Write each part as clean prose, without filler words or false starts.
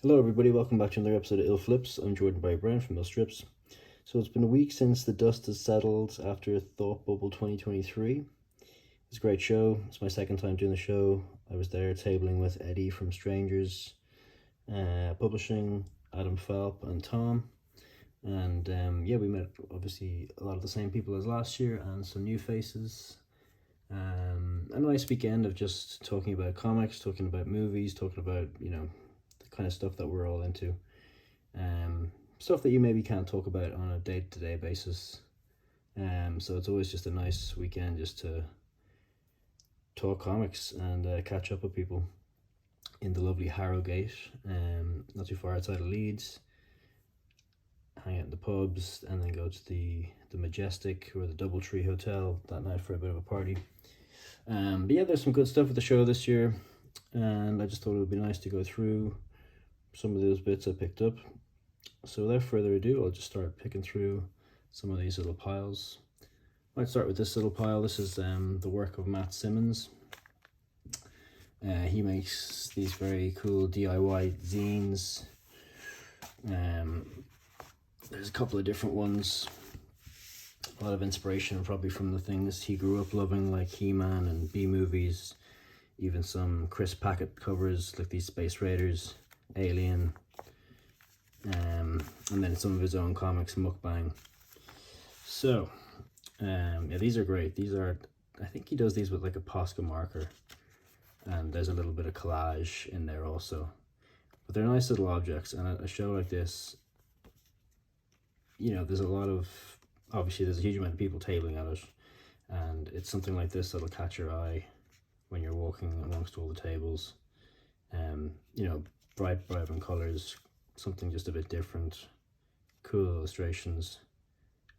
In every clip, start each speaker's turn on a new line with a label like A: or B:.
A: Hello everybody, welcome back to another episode of ILLflips. I'm Jordan Barry Brown from ILLstrips. So it's been a week since the dust has settled after Thought Bubble 2023. It's a great show. It's my second time doing the show. I was there tabling with Eddie from Strangers Publishing, Adam Falp and Tom. And yeah, we met obviously a lot of the same people as last year and some new faces. A nice weekend of just talking about comics, talking about movies, talking about, kind of stuff that we're all into, stuff that you maybe can't talk about on a day-to-day basis, so it's always just a nice weekend just to talk comics and catch up with people in the lovely Harrogate, not too far outside of Leeds, hang out in the pubs and then go to the Majestic or the Doubletree Hotel that night for a bit of a party. But yeah, there's some good stuff with the show this year, and I just thought it would be nice to go through some of those bits I picked up. So without further ado, I'll just start picking through some of these little piles. I'd start with this little pile. This is the work of Matt Simmons. He makes these very cool DIY zines. There's a couple of different ones. A lot of inspiration probably from the things he grew up loving, like He-Man and B-movies. Even some Chris Packett covers, like these Space Raiders, Alien, and then some of his own comics, Mukbang. So yeah, these are great. These are, I think he does these with like a Posca marker, and there's a little bit of collage in there also, but they're nice little objects. And a show like this, there's a lot of, obviously there's a huge amount of people tabling at it, and it's something like this that'll catch your eye when you're walking amongst all the tables. Bright, vibrant colors, something just a bit different, cool illustrations,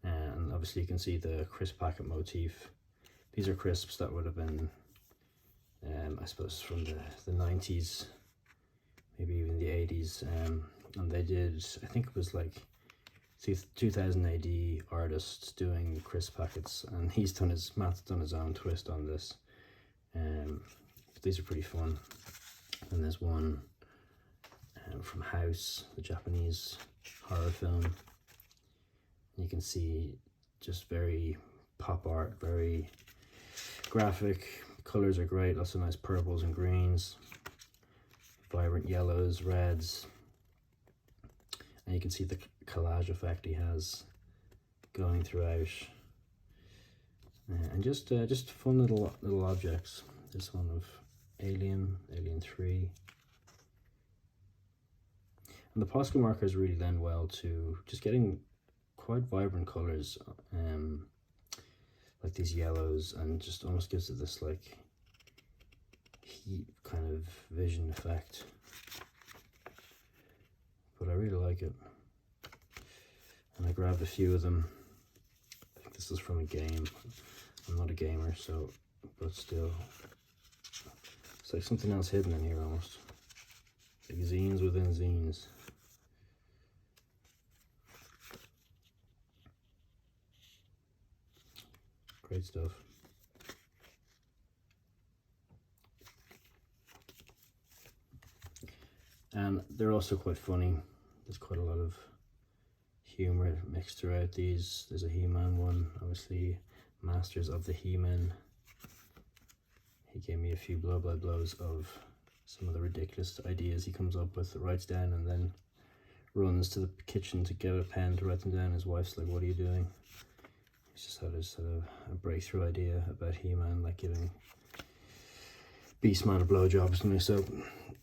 A: and obviously you can see the crisp packet motif. These are crisps that would have been, I suppose, from the 90s, maybe even the 80s, and they did, I think it was like 2000 AD artists doing crisp packets, and Matt's done his own twist on this. These are pretty fun. And there's one from House, the Japanese horror film. You can see just very pop art, very graphic. Colors are great, lots of nice purples and greens, vibrant yellows, reds, and you can see the collage effect he has going throughout. And just fun little objects. This one of Alien 3. And the Posca markers really lend well to just getting quite vibrant colors, like these yellows, and just almost gives it this like heat kind of vision effect. But I really like it. And I grabbed a few of them. I think this is from a game. I'm not a gamer, so, but still. It's like something else hidden in here almost. Like zines within zines. Great stuff. And they're also quite funny. There's quite a lot of humor mixed throughout these. There's a He-Man one, obviously Masters of the He-Men. He gave me a few blows of some of the ridiculous ideas he comes up with, writes down, and then runs to the kitchen to get a pen to write them down. His wife's like, "What are you doing?" He's just had a breakthrough idea about He-Man, like giving Beastman a blowjob or something. So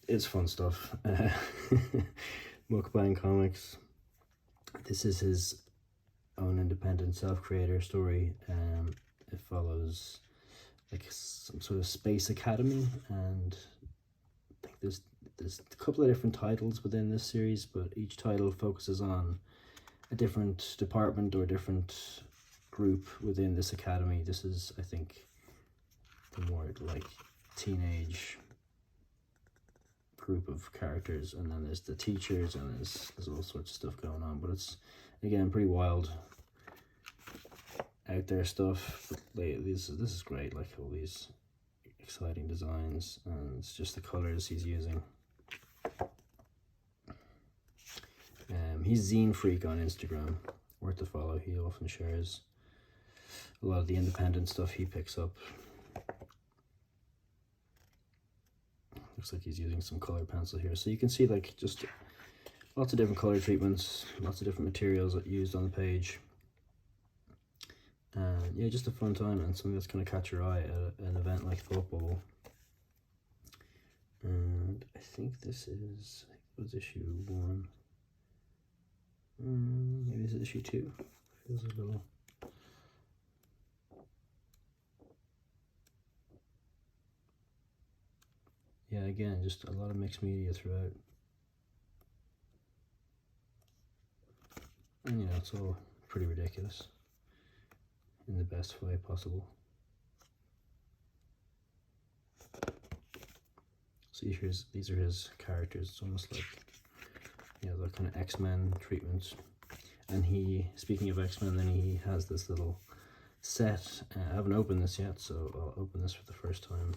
A: it's fun stuff. Mukbang Comics. This is his own independent self-creator story. It follows like some sort of space academy, and I think there's a couple of different titles within this series, but each title focuses on a different department or a different group within this academy. This is, I think, the more like teenage group of characters, and then there's the teachers, and there's all sorts of stuff going on. But it's, again, pretty wild, out there stuff. But this is great, like all these exciting designs, and it's just the colors he's using. He's Zine Freak on Instagram, worth to follow. He often shares a lot of the independent stuff he picks up. Looks like he's using some color pencil here. So you can see like just lots of different color treatments, lots of different materials that used on the page. And yeah, just a fun time and something that's going to catch your eye at an event like Thought Bubble. And I think this was issue 1. Maybe this is issue 2. Feels a little... Yeah, again, just a lot of mixed media throughout. And you know, it's all pretty ridiculous in the best way possible. So these are his characters. It's almost like, you know, the kind of X-Men treatment. And speaking of X-Men, then he has this little set. I haven't opened this yet, so I'll open this for the first time.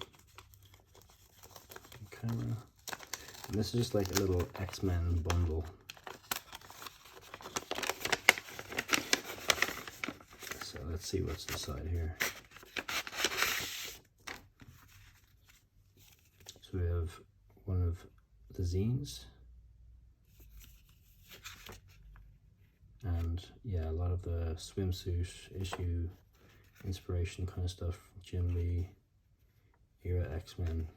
A: Camera. And this is just like a little X-Men bundle. So let's see what's inside here. So we have one of the zines. And yeah, a lot of the swimsuit issue inspiration kind of stuff. Jim Lee, era X-Men.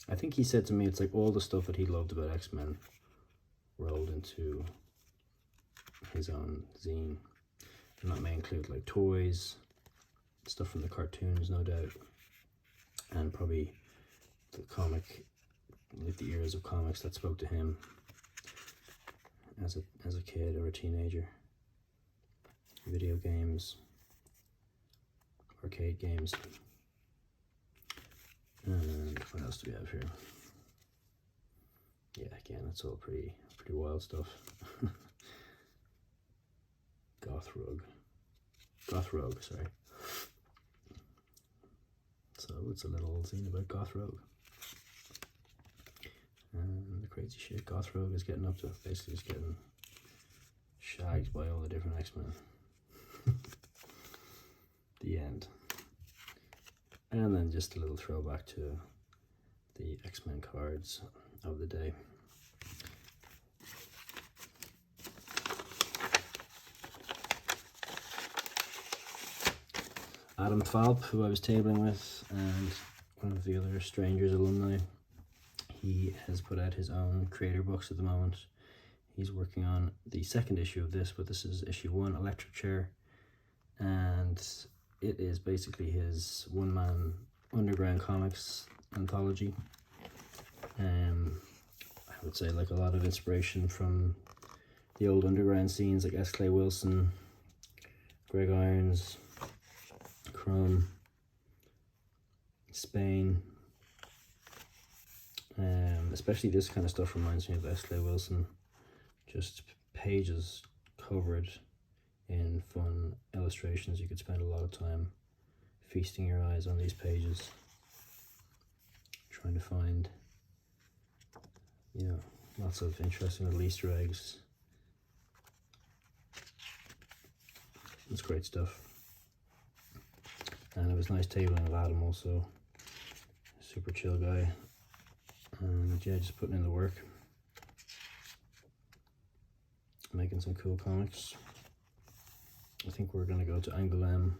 A: I think he said to me it's like all the stuff that he loved about X-Men rolled into his own zine. And that may include like toys, stuff from the cartoons, no doubt, and probably the comic, like the eras of comics that spoke to him as a kid or a teenager. Video games, arcade games. And what else do we have here? Yeah, again, it's all pretty wild stuff. Goth Rogue, sorry. So it's a little zine about Goth Rogue. And the crazy shit Goth Rogue is getting up to. Basically just getting shagged by all the different X-Men. The end. And then just a little throwback to the X-Men cards of the day. Adam Falp, who I was tabling with, and one of the other Strangers alumni, he has put out his own creator books at the moment. He's working on the second issue of this, but this is issue 1, Electric Chair, and it is basically his one-man underground comics anthology. I would say like a lot of inspiration from the old underground scenes like S. Clay Wilson, Greg Irons, Crumb, Spain. Especially this kind of stuff reminds me of S. Clay Wilson. Just pages covered in fun illustrations. You could spend a lot of time feasting your eyes on these pages, trying to find, you know, lots of interesting little Easter eggs. It's great stuff. And it was nice tabling with Adam also. Super chill guy. And yeah, just putting in the work. Making some cool comics. I think we're going to go to Angoulême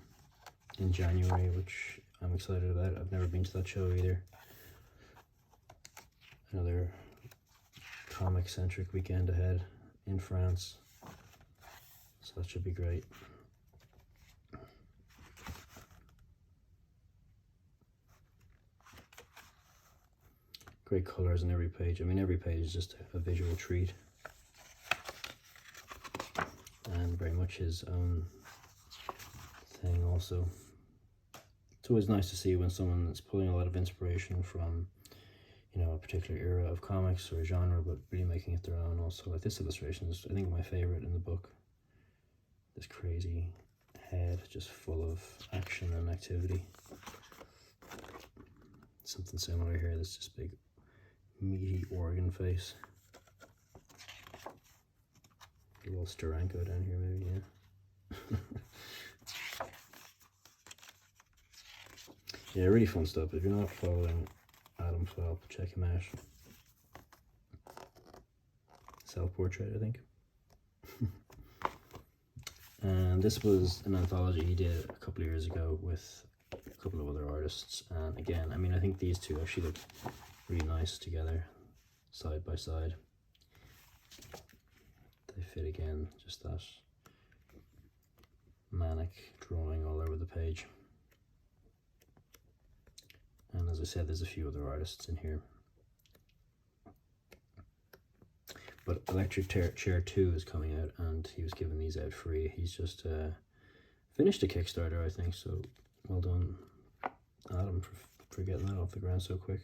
A: in January, which I'm excited about. I've never been to that show either. Another comic-centric weekend ahead in France. So that should be great. Great colors on every page. I mean, every page is just a visual treat. And very much his own thing also. It's always nice to see when someone is pulling a lot of inspiration from, you know, a particular era of comics or a genre, but really making it their own also. Like this illustration is, I think, my favorite in the book. This crazy head just full of action and activity. Something similar here, this just big meaty organ face. A little Steranko down here, maybe, yeah. Yeah, really fun stuff. If you're not following ILLflips, check him out. Self-portrait, I think. And this was an anthology he did a couple of years ago with a couple of other artists. And again, I mean, I think these two actually look really nice together, side by side. They fit again, just that manic drawing all over the page. And as I said, there's a few other artists in here. But Electric Chair 2 is coming out, and he was giving these out free. He's just finished a Kickstarter, I think, so well done, Adam, for getting that off the ground so quick.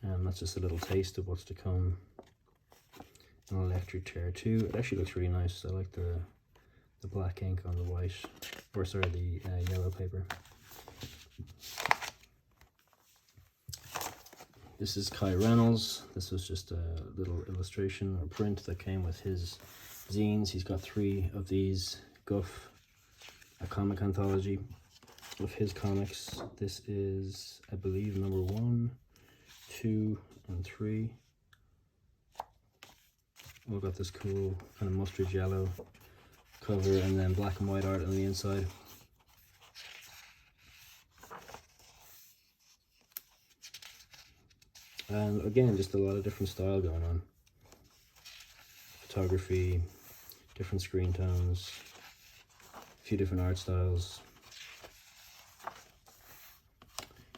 A: And that's just a little taste of what's to come in Electric Chair 2. It actually looks really nice. I like the black ink on the white, or sorry, the yellow paper. This is Kai Reynolds. This was just a little illustration or print that came with his zines. He's got 3 of these. Guff, a comic anthology of his comics. This is, I believe, number 1, 2, and 3. All got this cool kind of mustard yellow cover and then black and white art on the inside. And again, just a lot of different style going on. Photography, different screen tones, a few different art styles.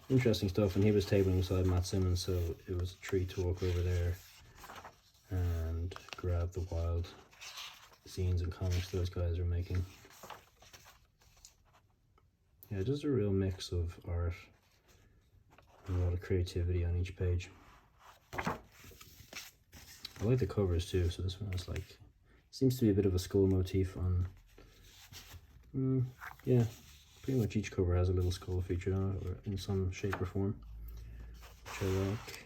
A: Interesting stuff, and he was tabling beside Matt Simmons, so it was a treat to walk over there and grab the wild zines and comics those guys are making. Yeah, just a real mix of art and a lot of creativity on each page. I like the covers too, so this one is like, seems to be a bit of a skull motif on, yeah, pretty much each cover has a little skull featured on it, or in some shape or form, which I like.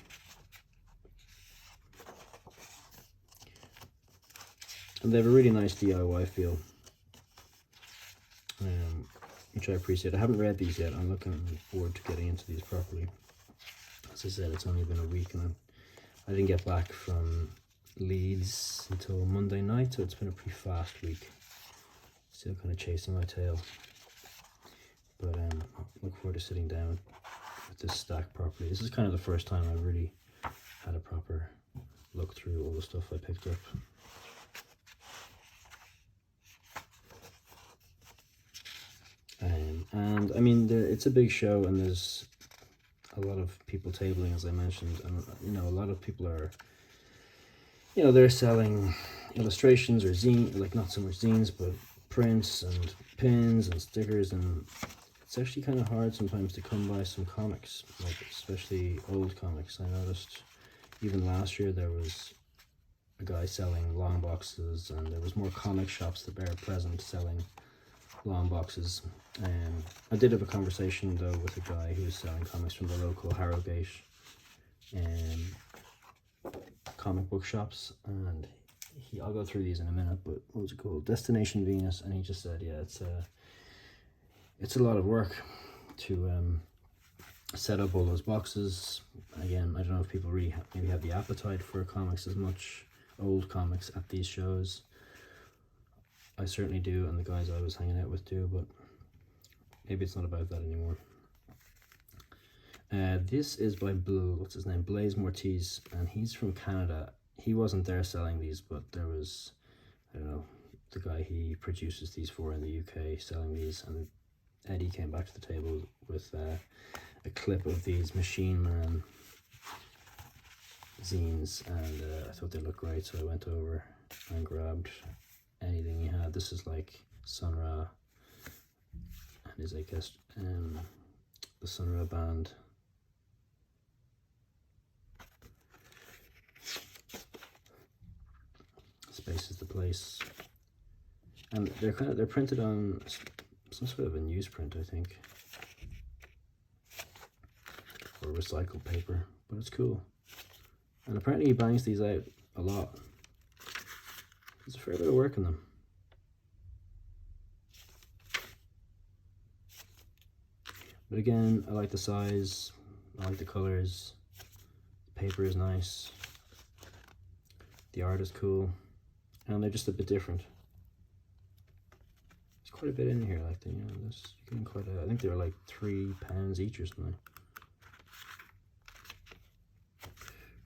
A: And they have a really nice DIY feel, which I appreciate. I haven't read these yet. I'm looking forward to getting into these properly. As I said, it's only been a week, and I didn't get back from Leeds until Monday night, so it's been a pretty fast week. Still kind of chasing my tail. But I look forward to sitting down with this stack properly. This is kind of the first time I really had a proper look through all the stuff I picked up. And I mean, it's a big show, and there's a lot of people tabling, as I mentioned, and you know, a lot of people are, you know, they're selling illustrations or zine, like not so much zines, but prints and pins and stickers, and it's actually kind of hard sometimes to come by some comics, like especially old comics. I noticed even last year there was a guy selling long boxes, and there was more comic shops that were present selling long boxes. I did have a conversation though with a guy who was selling comics from the local Harrogate comic book shops, and I'll go through these in a minute, but what was it called? Destination Venus, and he just said, yeah, it's a lot of work to set up all those boxes. Again, I don't know if people really maybe have the appetite for comics as much, old comics at these shows. I certainly do, and the guys I was hanging out with do, but maybe it's not about that anymore. This is by what's his name? Blaise Mortiz, and he's from Canada. He wasn't there selling these, but there was, I don't know, the guy he produces these for in the UK selling these, and Eddie came back to the table with a clip of these Machine Man zines, and I thought they looked great, so I went over and grabbed anything he had. This is like Sun Ra, and his, I guess, the Sun Ra band. Space is the place, and they're printed on some sort of a newsprint, I think, or recycled paper, but it's cool. And apparently he bangs these out a lot. There's a fair bit of work in them. But again, I like the size, I like the colors, the paper is nice, the art is cool, and they're just a bit different. There's quite a bit in here, like, you know, this, you're getting quite a, I think they're like £3 each or something.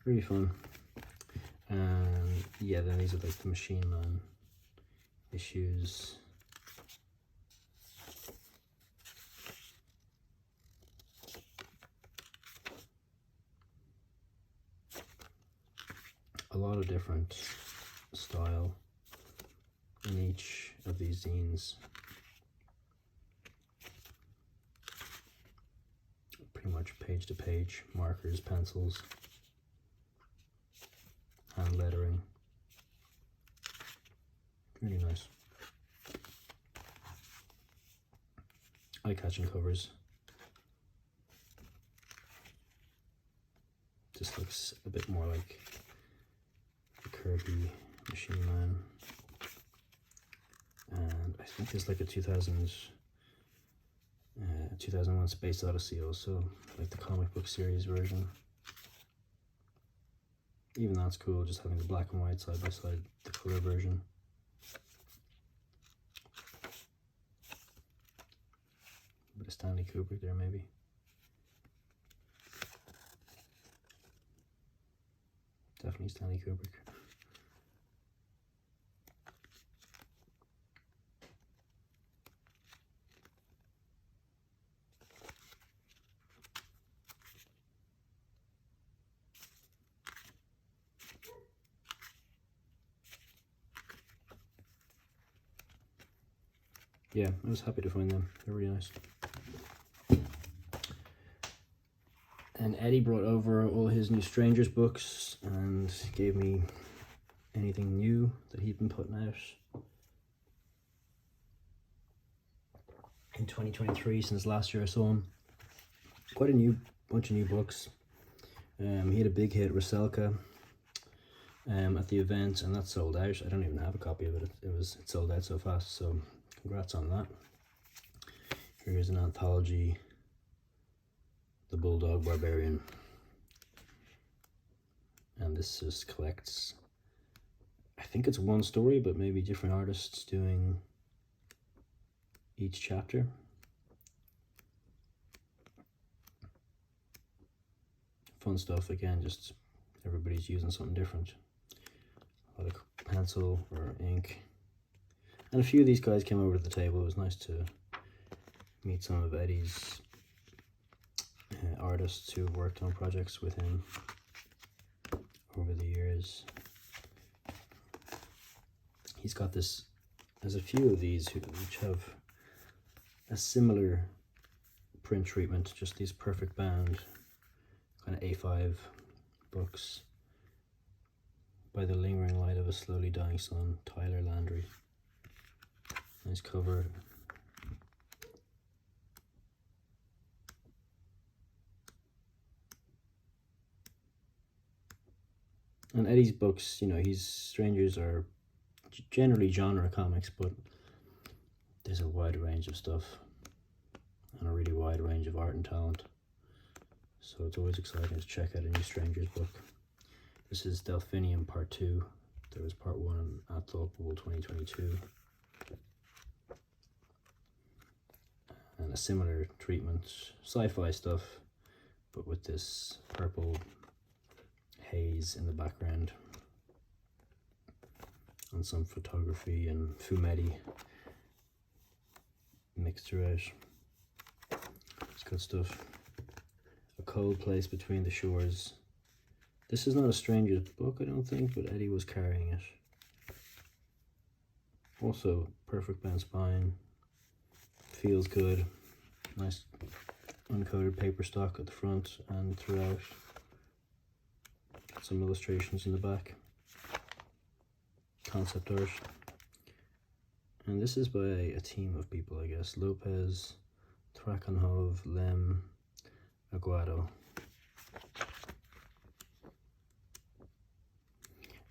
A: Really fun. And yeah, then these are like the Machine Man issues. A lot of different style in each of these zines. Pretty much page to page, markers, pencils, hand lettering. Really nice. Eye-catching covers. This looks a bit more like the Kirby Machine Man. And I think there's like a 2001 Space Odyssey also, like the comic book series version. Even that's cool, just having the black and white side by side, the color version. A bit of Stanley Kubrick there maybe. Definitely Stanley Kubrick. Yeah, I was happy to find them. They're really nice. And Eddie brought over all his new Strangers books and gave me anything new that he'd been putting out in 2023 since last year I saw him. Quite a bunch of new books. He had a big hit, Rusalka, at the event, and that sold out. I don't even have a copy of it. It sold out so fast, so congrats on that. Here's an anthology, The Bulldog Barbarian. And this just collects, I think it's one story, but maybe different artists doing each chapter. Fun stuff, again, just everybody's using something different. A lot of pencil or ink. And a few of these guys came over to the table. It was nice to meet some of Eddie's artists who worked on projects with him over the years. He's got this, there's a few of these which have a similar print treatment, just these perfect bound kind of A5 books by the lingering light of a slowly dying sun, Tyler Landry. Nice cover. And Eddie's books, you know, Strangers are generally genre comics, but there's a wide range of stuff and a really wide range of art and talent. So it's always exciting to check out a new Strangers book. This is Delphinium Part 2. There was Part 1 at Thought Bubble 2022. And a similar treatment, sci-fi stuff, but with this purple haze in the background. And some photography and fumetti mixed throughout. It's good stuff. A cold place between the shores. This is not a Stranger's book, I don't think, but Eddie was carrying it. Also, perfect bound spine. Feels good. Nice uncoated paper stock at the front and throughout. Some illustrations in the back. Concept art. And this is by a team of people, I guess. Lopez, Trakanhov, Lem, Aguado.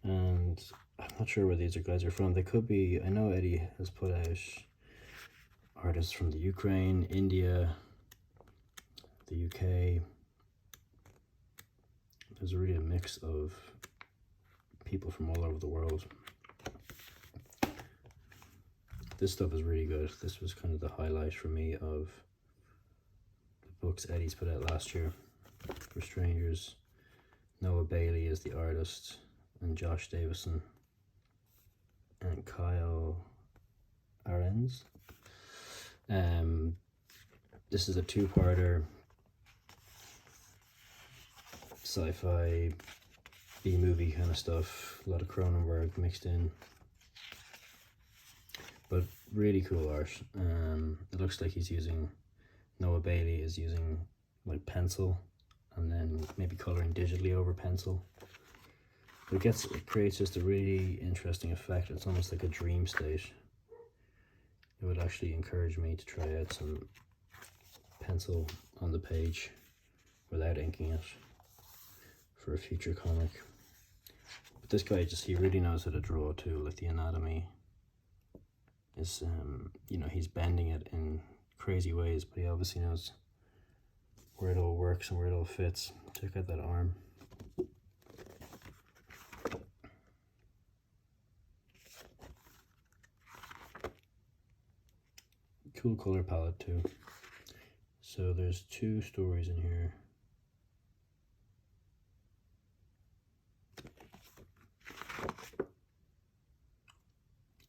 A: And I'm not sure where these guys are from. They could be, I know Eddie has put out artists from the Ukraine, India, the UK. There's really a mix of people from all over the world. This stuff is really good. This was kind of the highlight for me of the books Eddie's put out last year for strangers. Noah Bailey is the artist, and Josh Davison and Kyle Arens. This is a two-parter sci-fi B-movie kind of stuff. A lot of Cronenberg mixed in, but really cool art. It looks like Noah Bailey is using like pencil and then maybe coloring digitally over pencil. But it creates just a really interesting effect. It's almost like a dream state. It would actually encourage me to try out some pencil on the page without inking it for a future comic. But this guy, he really knows how to draw too. Like the anatomy is, he's bending it in crazy ways, but he obviously knows where it all works and where it all fits. Check out that arm. Cool color palette too. So there's 2 stories in here.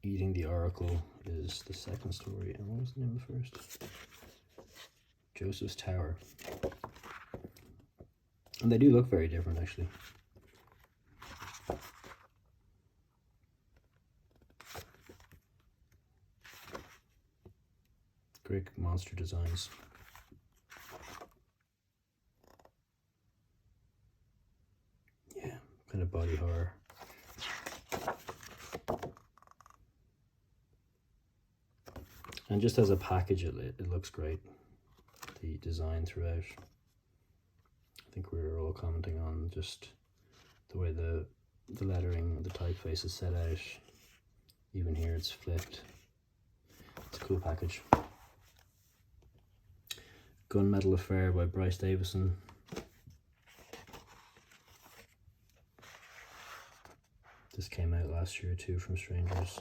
A: Eating the Oracle is the second story, and what was the name of the first? Joseph's Tower. And they do look very different, actually. Great monster designs. Yeah, kind of body horror. And just as a package, it looks great. The design throughout. I think we were all commenting on just the way the lettering, the typeface is set out. Even here it's flipped. It's a cool package. Gunmetal Affair by Bryce Davison. This came out last year too from Strangers.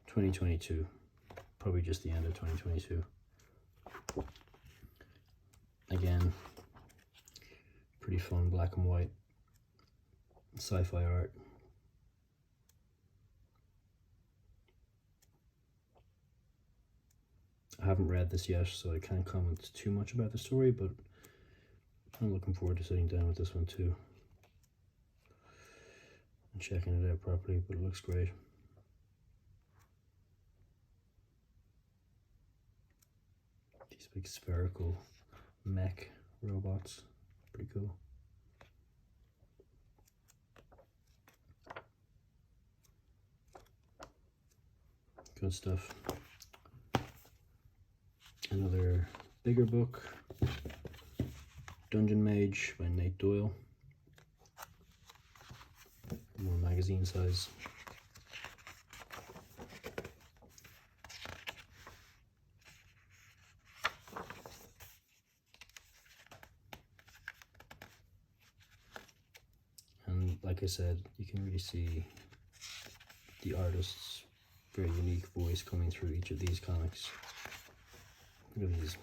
A: 2022. Probably just the end of 2022. Again, pretty fun black and white sci-fi art. I haven't read this yet, so I can't comment too much about the story, but I'm looking forward to sitting down with this one too and checking it out properly, but it looks great. These big spherical mech robots, pretty cool. Good stuff. Another bigger book, Dungeon Mage by Nate Doyle. More magazine size. And like I said, you can really see the artist's very unique voice coming through each of these comics. Look at these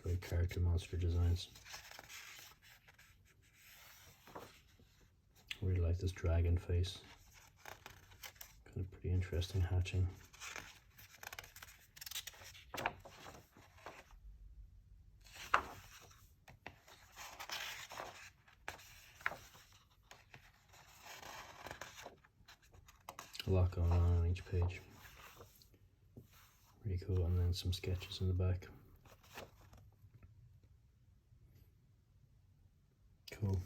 A: great character monster designs. I really like this dragon face. Kind of pretty interesting hatching. A lot going on each page. Really cool, and then some sketches in the back. Cool.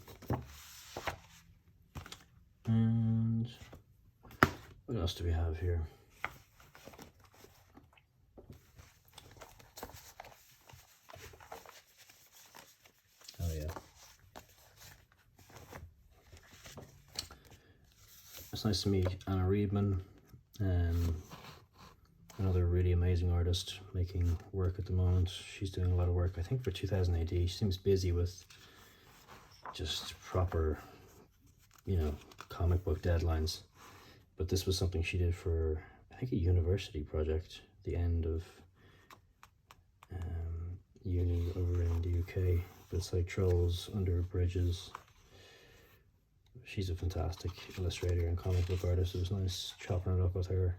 A: And what else do we have here? Oh yeah. it's nice to meet Anna Reedman, another really amazing artist making work at the moment. She's doing a lot of work, I think, for 2000 AD. She seems busy with just proper, you know, comic book deadlines. But this was something she did for, I think, a university project, the end of uni over in the UK. But it's like trolls under bridges. She's a fantastic illustrator and comic book artist. It was nice chopping it up with her,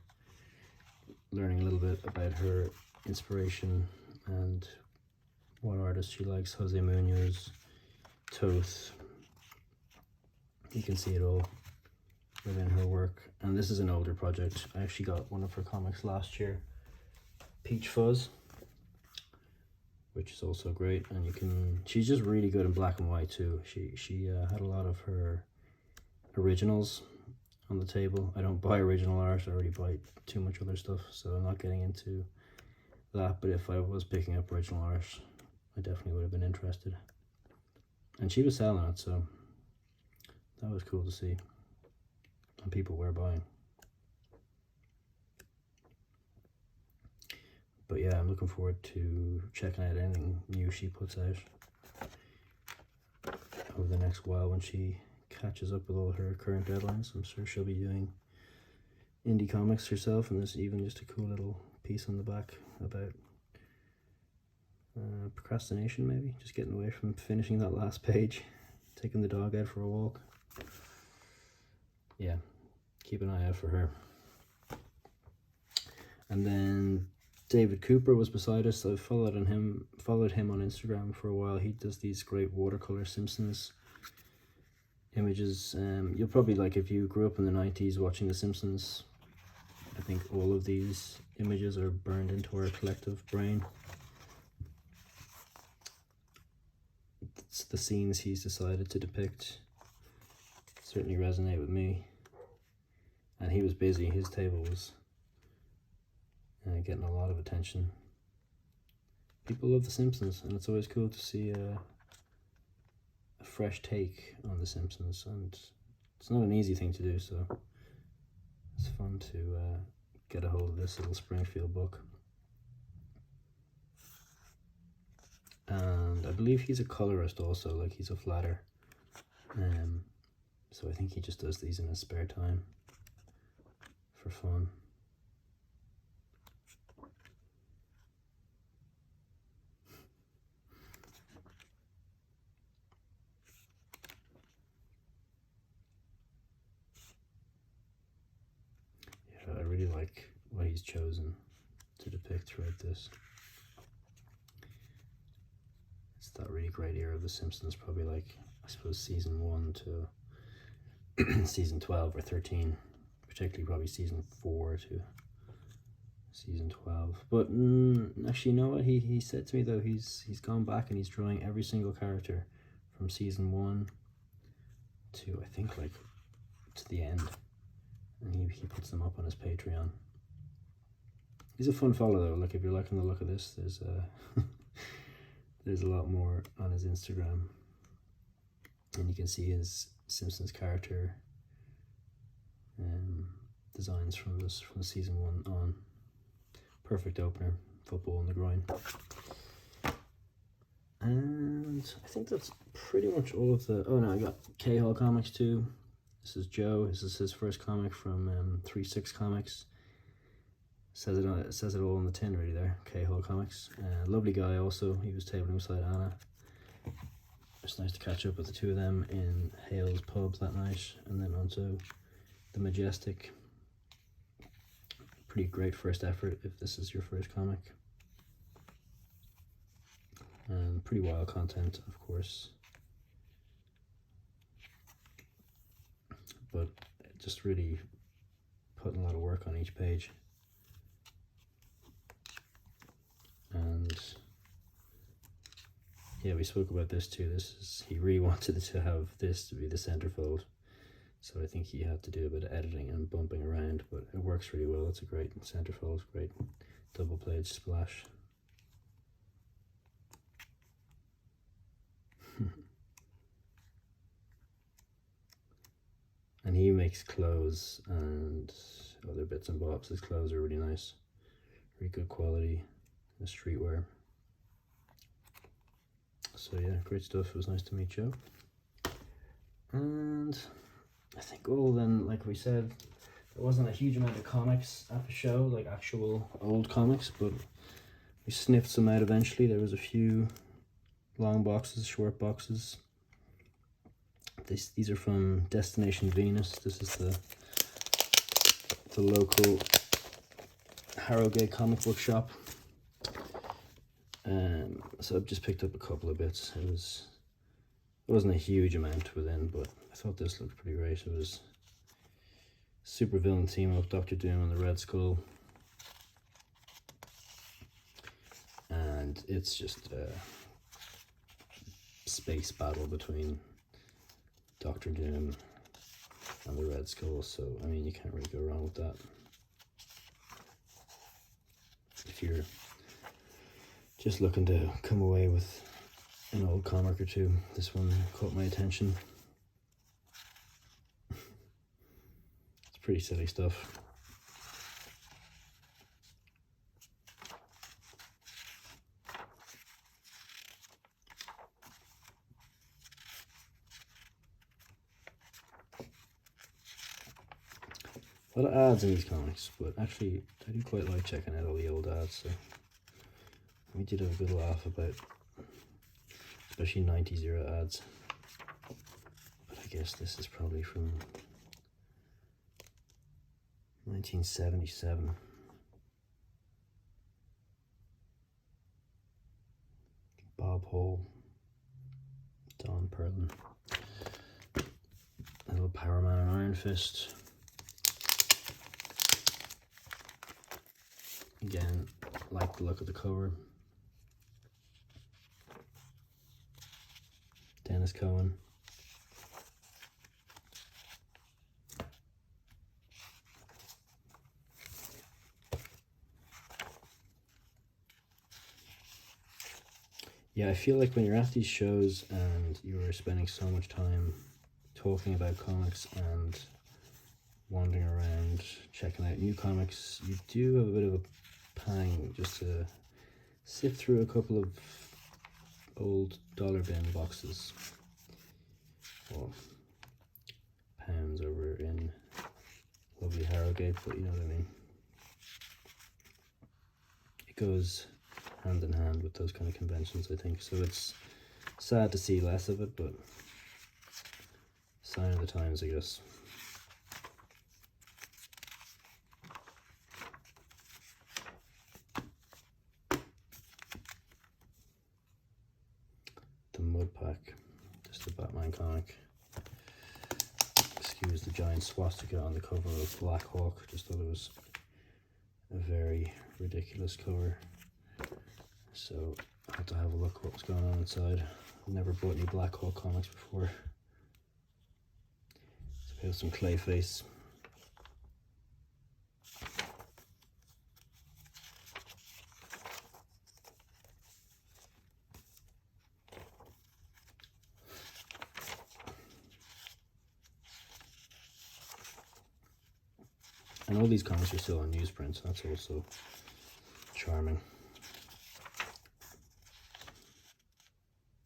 A: learning a little bit about her inspiration and what artists she likes. Jose Munoz, Toth. You can see it all within her work. And this is an older project. I actually got one of her comics last year, Peach Fuzz, which is also great. And you can, she's just really good in black and white too. She had a lot of her originals on the table. I don't buy original art, I already buy too much other stuff, so I'm not getting into that. But if I was picking up original art, I definitely would have been interested. And she was selling it, so that was cool to see. And people were buying. But yeah, I'm looking forward to checking out anything new she puts out over the next while when she catches up with all her current deadlines. I'm sure she'll be doing indie comics herself, and there's even just a cool little piece on the back about procrastination, maybe just getting away from finishing that last page, taking the dog out for a walk. Yeah, keep an eye out for her. And then David Cooper was beside us. I've followed him on Instagram for a while. He does these great watercolor Simpsons images. You'll probably, like, if you grew up in the 90s watching The Simpsons, I think all of these images are burned into our collective brain. It's the scenes he's decided to depict certainly resonate with me. And he was busy. His table was getting a lot of attention. People love The Simpsons, and it's always cool to see a fresh take on The Simpsons, and it's not an easy thing to do, so it's fun to get a hold of this little Springfield book. And I believe he's a colorist also, like he's a flatter, so I think he just does these in his spare time for fun. Yeah, I really like what he's chosen to depict throughout this. It's that really great era of The Simpsons, probably like, I suppose, season 1 to season 12 or 13, particularly probably season 4 to season 12. But actually, you know what, he said to me though, he's gone back and he's drawing every single character from season 1 to, I think, like, to the end, and he puts them up on his Patreon. He's a fun follow though. Like, if you're liking the look of this, there's there's a lot more on his Instagram, and you can see his Simpsons character designs from the season 1 on. Perfect opener, football in the groin. And I think that's pretty much all of the, oh no, I got K-Hall Comics too. This is Joe. This is his first comic from 3-6 Comics. Says it all on the tin really there. K-Hall Comics. Lovely guy also. He was tabling beside Anna. It's nice to catch up with the two of them in Hale's pub that night, and then onto the Majestic. Pretty great first effort if this is your first comic. And pretty wild content, of course. But just really putting a lot of work on each page. And yeah, we spoke about this too. He really wanted to have this to be the centerfold, so I think he had to do a bit of editing and bumping around, but it works really well. It's a great centerfold, great double page splash. And he makes clothes and other bits and bobs. His clothes are really nice, really good quality, the streetwear. So yeah, great stuff. It was nice to meet Joe. And I think then, like we said, there wasn't a huge amount of comics at the show, like actual old comics, but we sniffed some out eventually. There was a few long boxes, short boxes. These are from Destination Venus. This is the local Harrogate comic book shop. So I've just picked up a couple of bits. It wasn't a huge amount within, but I thought this looked pretty great. It was super villain team up, Doctor Doom and the Red Skull, and it's just a space battle between Doctor Doom and the Red Skull. So I mean, you can't really go wrong with that. If you're just looking to come away with an old comic or two, this one caught my attention. It's pretty silly stuff. A lot of ads in these comics, but actually I do quite like checking out all the old ads, so we did have a good laugh about especially 90s era ads. But I guess this is probably from 1977. Bob Hole, Don Perlin, little Power Man and Iron Fist. Again, like the look of the cover. Dennis Cohen. Yeah, I feel like when you're at these shows and you're spending so much time talking about comics and wandering around, checking out new comics, you do have a bit of a pang just to sift through a couple of old dollar bin boxes or pounds over in lovely Harrogate, but you know what I mean. It goes hand in hand with those kind of conventions, I think. So it's sad to see less of it, but sign of the times, I guess. The Mud Pack, just a Batman comic. Excuse the giant swastika on the cover of Black Hawk. Just thought it was a very ridiculous cover. So I had to have a look what was going on inside. I've never bought any Black Hawk comics before. So we have some Clayface. And all these comics are still on newsprint, so that's also charming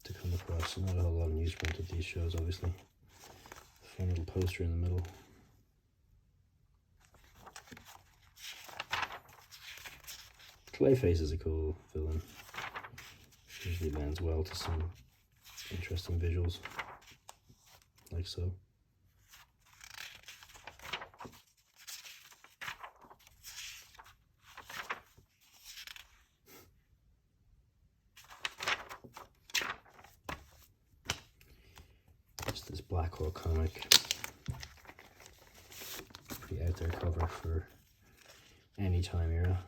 A: to come across. Not a whole lot of newsprint at these shows, obviously. Fun little poster in the middle. Clayface is a cool villain. Usually lends well to some interesting visuals, like so. Just this Black Hawk comic. Pretty out there cover for any time era.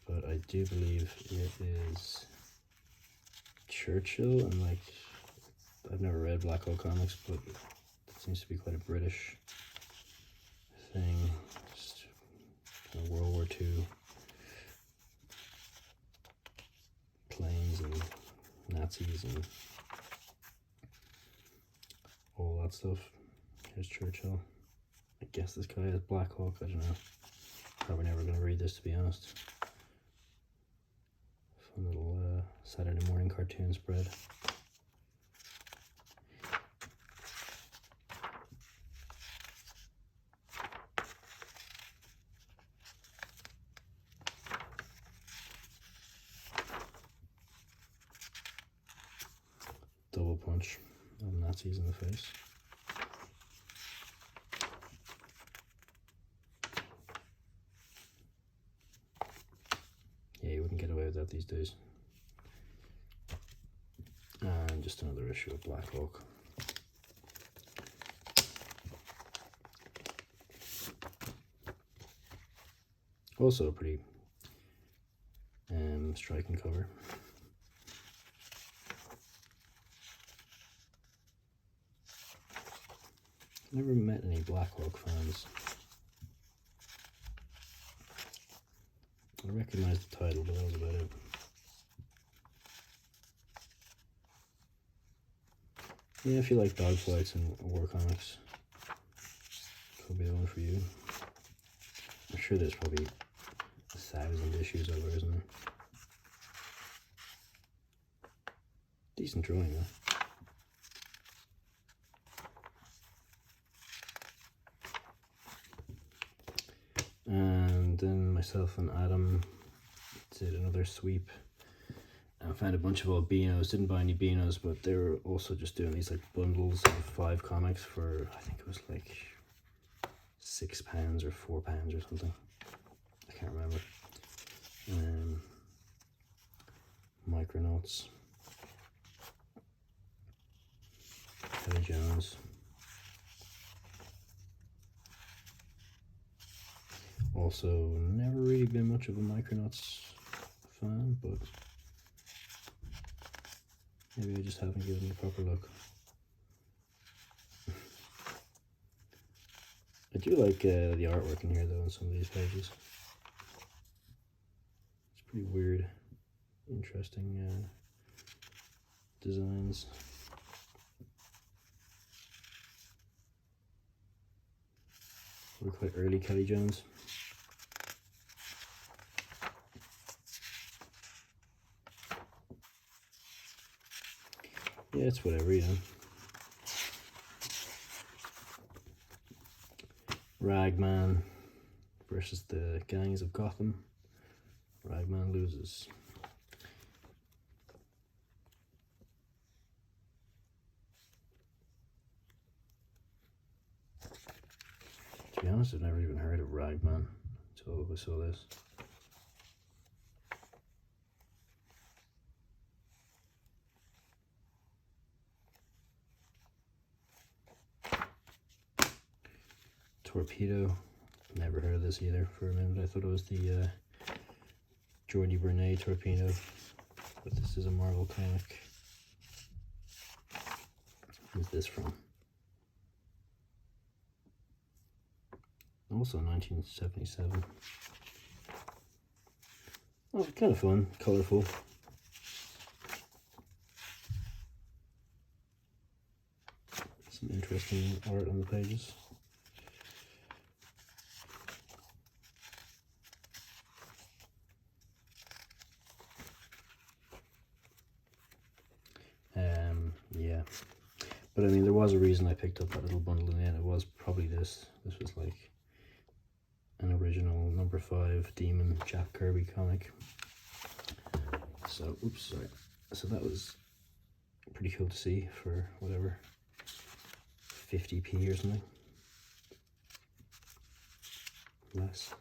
A: But I do believe it is Churchill, and like, I've never read Black Hawk comics, but it seems to be quite a British thing. Just kind of World War II planes and Nazis and all that stuff. Here's Churchill. I guess this guy is Black Hawk, I don't know. Probably never going to read this, to be honest. Fun little Saturday morning cartoon spread. Double punch of Nazis in the face. Yeah, you wouldn't get away with that these days. And just another issue of Black Hawk. Also a pretty striking cover. Never met any Black Hawk fans. I recognized the title, but that was about it. Yeah, if you like dogfights and war comics, could be the one for you. I'm sure there's probably 1,000 issues of it, isn't there? Decent drawing, though. And then myself and Adam did another sweep and found a bunch of old Beanos. Didn't buy any Beanos, but they were also just doing these like bundles of 5 comics for, I think it was like £6 or £4 or something. I can't remember. Micronauts. Kelly Jones. Also, never really been much of a Micronauts fan, but maybe I just haven't given it a proper look. I do like the artwork in here, though, on some of these pages. It's pretty weird, interesting designs. We're quite early Kelly Jones. Yeah, it's whatever, you know. Ragman versus the gangs of Gotham. Ragman loses. To be honest, I've never even heard of Ragman until I saw this. Torpedo. Never heard of this either for a minute. I thought it was the Jordy Bernay Torpedo, but this is a Marvel comic. Who's this from? Also 1977. Oh, kind of fun, colorful. Some interesting art on the pages. Yeah, but I mean, there was a reason I picked up that little bundle in the end. It was probably this. This was like an original number 5 Demon Jack Kirby comic. So, oops, sorry. So that was pretty cool to see for whatever, 50p or something. Less.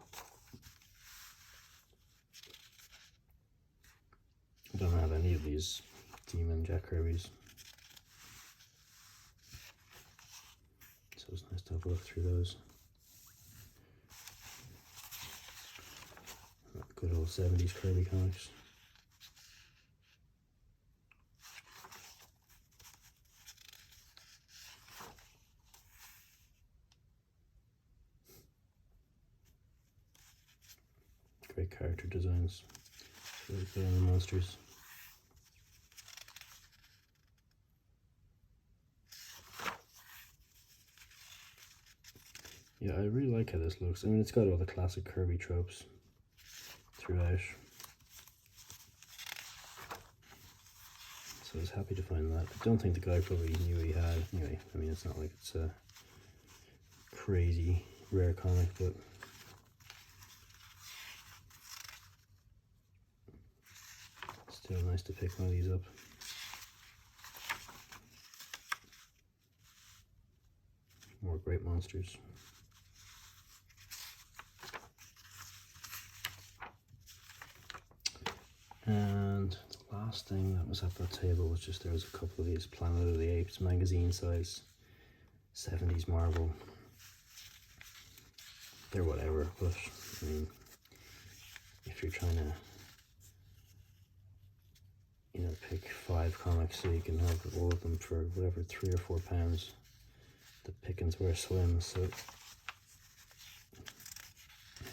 A: I don't have any of these Demon Jack Kirby's. So it's nice to have a look through those. Good old 70s Kirby comics. Great character designs. Really good on the monsters. Yeah, I really like how this looks. I mean, it's got all the classic Kirby tropes throughout. So I was happy to find that. I don't think the guy probably knew he had. Anyway, I mean, it's not like it's a crazy rare comic, but still nice to pick one of these up. More great monsters. And the last thing that was at that table was just there was a couple of these Planet of the Apes magazine size 70s Marvel. They're whatever, but I mean, if you're trying to, you know, pick 5 comics so you can have all of them for whatever, £3 or £4, the pickings were slim, so I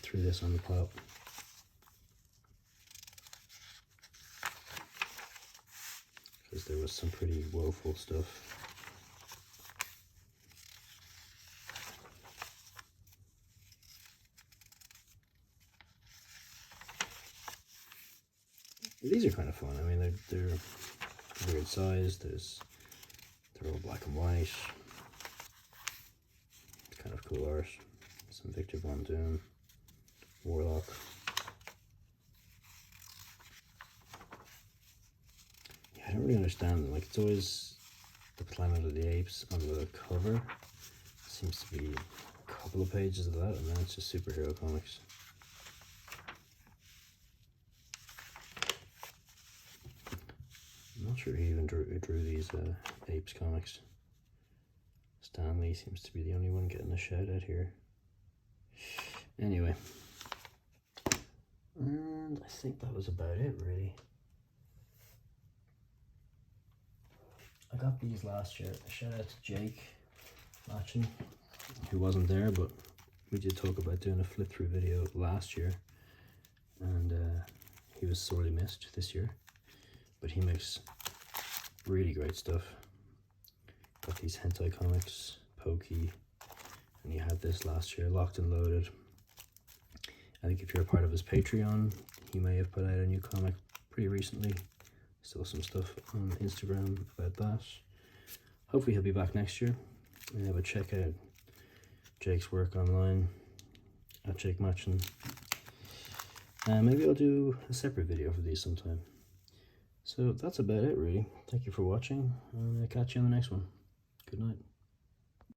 A: threw this on the pile. Because there was some pretty woeful stuff. These are kind of fun. I mean, they're weird size. They're all black and white. It's kind of cool art. Some Victor Von Doom, Warlock. Yeah, I don't really understand them. Like, it's always the Planet of the Apes on the cover. Seems to be a couple of pages of that, and then it's just superhero comics. I'm not sure who even drew these Apes comics. Stan Lee seems to be the only one getting a shout out here. Anyway, and I think that was about it, really. I got these last year. A shout out to Jake Matchin, who wasn't there, but we did talk about doing a flip through video last year, and he was sorely missed this year, but he makes really great stuff. Got these hentai comics, Pokey, and he had this last year, Locked and Loaded. I think if you're a part of his Patreon, he may have put out a new comic pretty recently. Still some stuff on Instagram about that. Hopefully he'll be back next year. But check out Jake's work online at Jake Matchin. Maybe I'll do a separate video for these sometime. So that's about it, really. Thank you for watching, and I'll catch you on the next one. Good night.